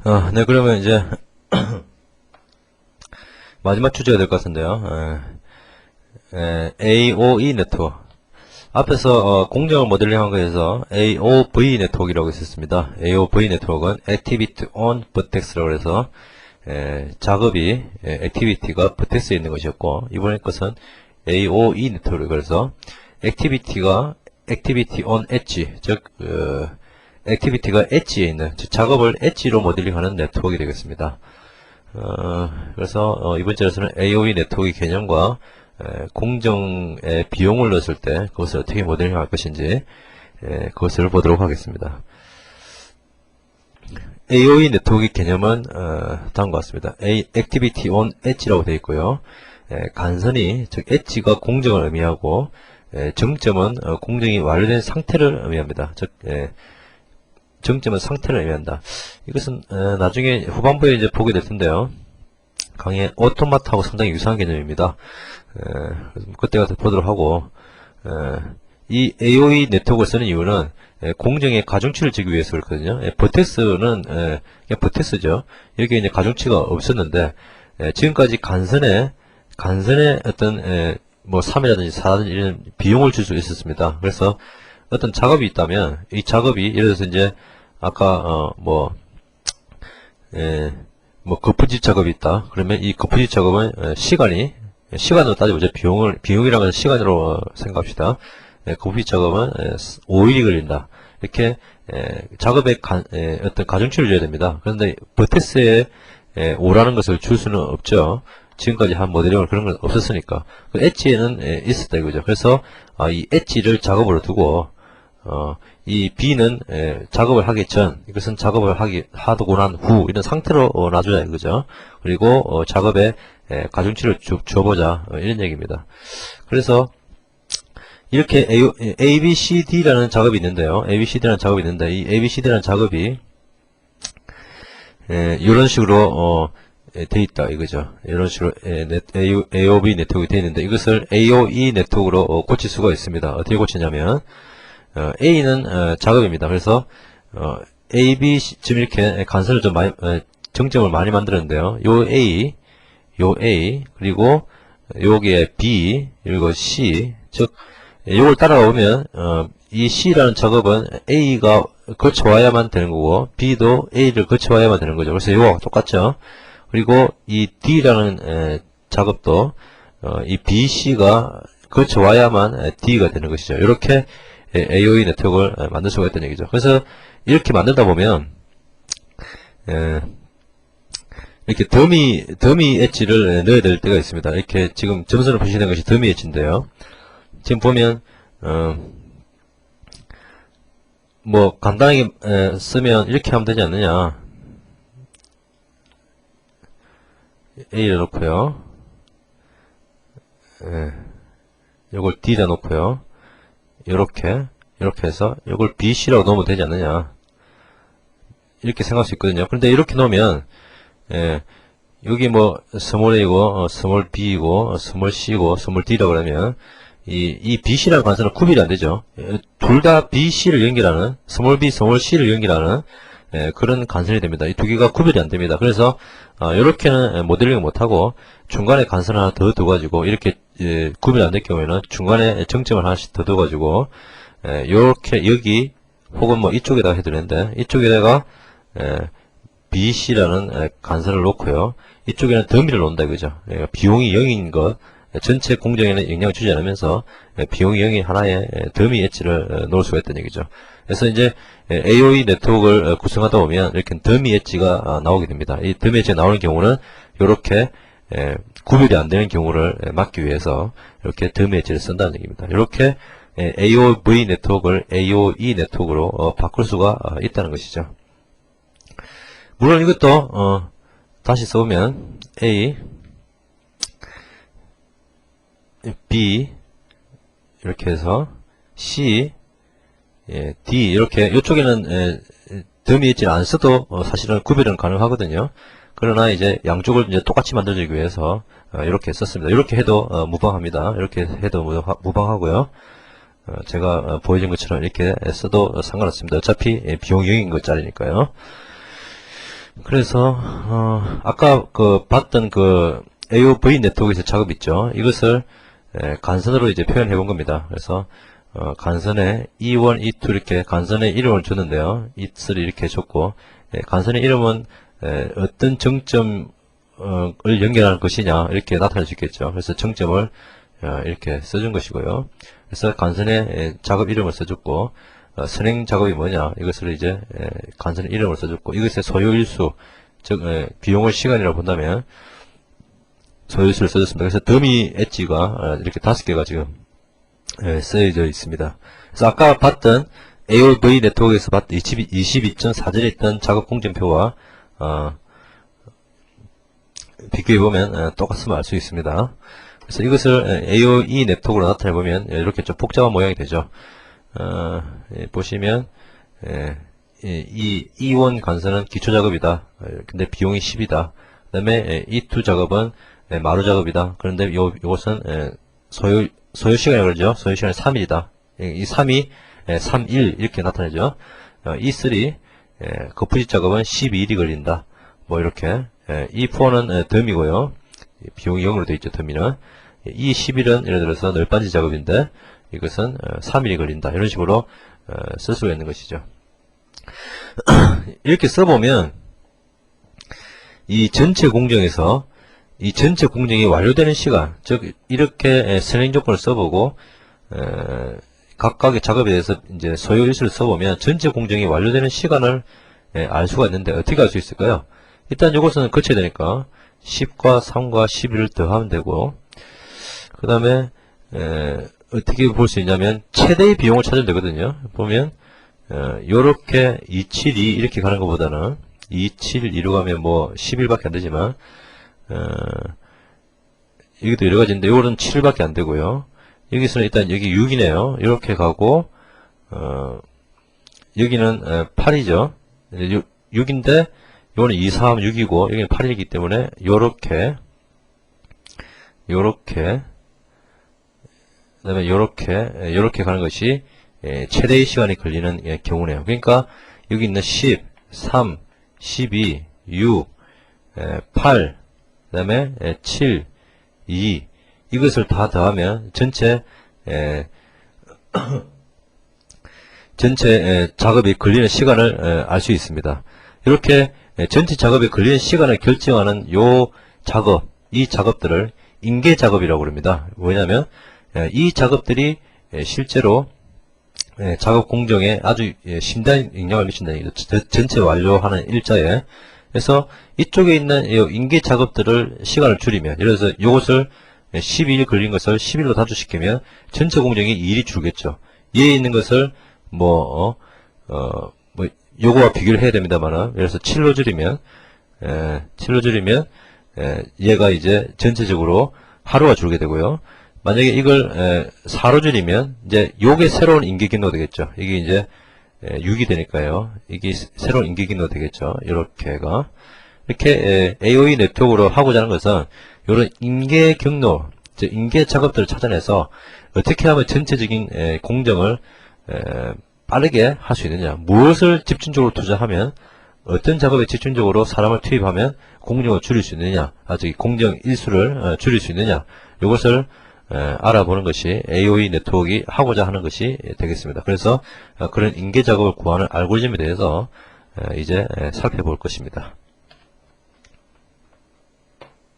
네, 그러면 이제 마지막 주제가 될 것 같은데요. AOE 네트워크. 앞에서 공정을 모델링한 거에서 AOV 네트워크라고 있었습니다. AOV 네트워크는 Activity on Vertex라고 해서 작업이 액티비티가 버텍스에 있는 것이었고, 이번에 것은 AOE 네트워크. 그래서 액티비티가 Activity on Edge, 즉 액티비티가 엣지에 있는, 즉 작업을 엣지로 모델링하는 네트워크가 되겠습니다. 그래서 이번 절에서는 AOE 네트워크 개념과 공정에 비용을 넣었을 때 그것을 어떻게 모델링할 것인지 그것을 보도록 하겠습니다. AOE 네트워크 개념은 다음과 같습니다. Activity on Edge라고 되어 있고요. 간선이, 즉 엣지가 공정을 의미하고, 정점은 공정이 완료된 상태를 의미합니다. 즉 정점은 상태를 의미한다. 이것은 나중에 후반부에 이제 보게 될 텐데요. 강의 오토마트하고 상당히 유사한 개념입니다. 그때 가서 보도록 하고, 이 AOE 네트워크를 쓰는 이유는 공정의 가중치를 주기 위해서 그렇거든요. 버텍스는 그냥 버텍스죠. 여기에 이제 가중치가 없었는데, 지금까지 간선에 어떤 뭐 3이라든지 4라든지 이런 비용을 줄 수 있었습니다. 그래서 어떤 작업이 있다면 이 작업이 예를 들어서 이제 아까 뭐 거푸집 작업이 있다. 그러면 이 거푸집 작업은 시간으로 따져보죠. 비용이라는 건 시간으로 생각합시다. 거푸집 작업은 5일이 걸린다. 이렇게 작업에 어떤 가중치를 줘야 됩니다. 그런데 버텍스에 5라는 것을 줄 수는 없죠. 지금까지 한 모델링을 그런 건 없었으니까. 그 엣지에는 있었다 이거죠. 그래서 이 엣지를 작업으로 두고 이 B는 작업을 하기 전, 이것은 작업을 하고 난 후 이런 상태로 놔주자 이거죠. 그리고 작업에 가중치를 줘보자 이런 얘기입니다. 그래서 이렇게 ABCD라는 작업이 있는데요. ABCD라는 작업이 있는데 이 ABCD라는 작업이 이런 식으로 돼 있다 이거죠. 이런 식으로 AOB 네트워크가 돼 있는데 이것을 AOE 네트워크로 고칠 수가 있습니다. 어떻게 고치냐면 A는 작업입니다. 그래서 A, B, C, 지금 이렇게 간선을 좀 많이 정점을 많이 만들었는데요. 요 A, 그리고 여기에 B, 그리고 C, 즉 요걸 따라오면 이 C라는 작업은 A가 거쳐와야만 되는 거고 B도 A를 거쳐와야만 되는 거죠. 그래서 요거와 똑같죠. 그리고 이 D라는 작업도 이 B, C가 거쳐와야만 D가 되는 것이죠. 이렇게 AOE 네트워크를 만들 수가 있다는 얘기죠. 그래서 이렇게 만들다 보면 이렇게 더미 엣지를 넣어야 될 때가 있습니다. 이렇게 지금 점선으로 표시된 것이 더미 엣지인데요. 지금 보면 뭐 간단하게 쓰면 이렇게 하면 되지 않느냐. A를 놓고요. 요걸 D에다 놓고요. 이렇게 해서 이걸 BC라고 넣으면 되지 않느냐 이렇게 생각할 수 있거든요. 그런데 이렇게 놓으면 여기 뭐 스몰 A고 스몰 B이고 스몰 C고 스몰 D라고 그러면 이 BC라는 관계는 구별이 안 되죠. 둘 다 BC를 연결하는 스몰 B, 스몰 C를 연결하는 그런 간선이 됩니다. 이 두 개가 구별이 안 됩니다. 그래서 이렇게는 모델링을 못하고 중간에 간선 하나 더 둬가지고 이렇게 구별이 안 될 경우에는 중간에 정점을 하나씩 더 둬가지고 이렇게 여기 혹은 뭐 이쪽에다가 해도 되는데 이쪽에다가 BC라는 간선을 놓고요. 이쪽에는 더미를 놓는다 이거죠. 비용이 0인 것 전체 공정에는 영향을 주지 않으면서 비용이 0인 하나의 더미 엣지를 놓을 수가 있다는 얘기죠. 그래서 이제 AOE 네트워크를 구성하다 보면 이렇게 더미 엣지가 나오게 됩니다. 이 더미 엣지가 나오는 경우는 이렇게 구별이 안 되는 경우를 막기 위해서 이렇게 더미 엣지를 쓴다는 얘기입니다. 이렇게 AOV 네트워크를 AOE 네트워크로 바꿀 수가 있다는 것이죠. 물론 이것도 다시 써보면 A, B 이렇게 해서 C, D 이렇게 이쪽에는 더미 엣지를 안 써도 사실은 구별은 가능하거든요. 그러나 이제 양쪽을 이제 똑같이 만들기 위해서 이렇게 썼습니다. 이렇게 해도 무방합니다. 이렇게 해도 무방하고요. 제가 보여준 것처럼 이렇게 써도 상관없습니다. 어차피 비용 0인 것짜리니까요. 그래서 아까 봤던 AOV 네트워크에서 작업 있죠. 이것을 간선으로 이제 표현해 본 겁니다. 그래서 간선에 E1, E2 이렇게 간선의 이름을 줬는데요. E3 이렇게 줬고, 간선의 이름은 어떤 정점을 연결하는 것이냐 이렇게 나타낼 수 있겠죠. 그래서 정점을 이렇게 써준 것이고요. 그래서 간선의 작업 이름을 써줬고, 선행 작업이 뭐냐 이것을 이제 간선의 이름을 써줬고, 이것의 소요일수, 즉 비용을 시간이라고 본다면 소요일수를 써줬습니다. 그래서 더미 엣지가 이렇게 5개가 지금 쓰여져 있습니다. 그래서 아까 봤던 AOV 네트워크에서 봤던 22.4절에 있던 작업 공정표와 비교해보면 똑같음을 알 수 있습니다. 그래서 이것을 AOE 네트워크로 나타내보면 이렇게 좀 복잡한 모양이 되죠. 보시면 이 E1 간선은 기초 작업이다. 근데 비용이 10이다. 그 다음에 E2 작업은 마루 작업이다. 그런데 요것은 소요 시간이라고 그러죠. 소요 시간이 3일이다. 이 3이 3일 이렇게 나타내죠. E3 거푸집 작업은 12일이 걸린다. 뭐 이렇게 E4는 덤이고요. 비용이 0으로 되어 있죠. 덤이는. E11은 예를 들어서 널빤지 작업인데 이것은 3일이 걸린다. 이런 식으로 쓸 수가 있는 것이죠. 이렇게 써보면 이 전체 공정에서 이 전체 공정이 완료되는 시간, 즉 이렇게 선행 조건을 써보고 각각의 작업에 대해서 이제 소요 일수를 써보면 전체 공정이 완료되는 시간을 알 수가 있는데 어떻게 알 수 있을까요? 일단 이것은 거쳐야 되니까 10과 3과 11을 더하면 되고, 그 다음에 어떻게 볼 수 있냐면 최대의 비용을 찾으면 되거든요. 보면 요렇게 272 이렇게 가는 것보다는 272로 가면 뭐 10일밖에 안 되지만 여기도 여러 가지인데 요거는 7밖에 안 되고요. 여기서는 일단 여기 6이네요. 이렇게 가고 여기는 8이죠. 6인데 요거는 2, 3, 6이고 여기는 8이기 때문에 요렇게 그다음에 요렇게 가는 것이 최대의 시간이 걸리는 경우네요. 그러니까 여기 있는 10, 3, 12, 6, 8, 그 다음에 7, 2 이것을 다 더하면 전체 작업이 걸리는 시간을 알 수 있습니다. 이렇게 전체 작업에 걸리는 시간을 결정하는 이 작업들을 인계 작업이라고 합니다. 뭐냐면 이 작업들이 실제로 작업 공정에 아주 심대한 영향을 미친다는 얘기죠. 전체 완료하는 일자에. 그래서 이쪽에 있는 인계 작업들을 시간을 줄이면, 예를 들어서 이것을 12일 걸린 것을 10일로 단축시키면 전체 공정이 2일이 줄겠죠. 얘에 있는 것을 요거와 비교를 해야 됩니다만은, 예를 들어서 7로 줄이면 얘가 이제 전체적으로 하루가 줄게 되고요. 만약에 이걸 4로 줄이면 이제 요게 새로운 인계 경로가 되겠죠. 이게 이제 6이 되니까요. 이게 새로운 인계 경로가 되겠죠. 이렇게 AOE 네트워크로 하고자 하는 것은 이런 인계 경로, 즉 인계 작업들을 찾아내서 어떻게 하면 전체적인 공정을 빠르게 할 수 있느냐, 무엇을 집중적으로 투자하면, 어떤 작업에 집중적으로 사람을 투입하면 공정을 줄일 수 있느냐, 즉 공정 일수를 줄일 수 있느냐, 이것을 알아보는 것이 AOE 네트워크가 하고자 하는 것이 되겠습니다. 그래서 그런 인계 작업을 구하는 알고리즘에 대해서 이제 살펴볼 것입니다.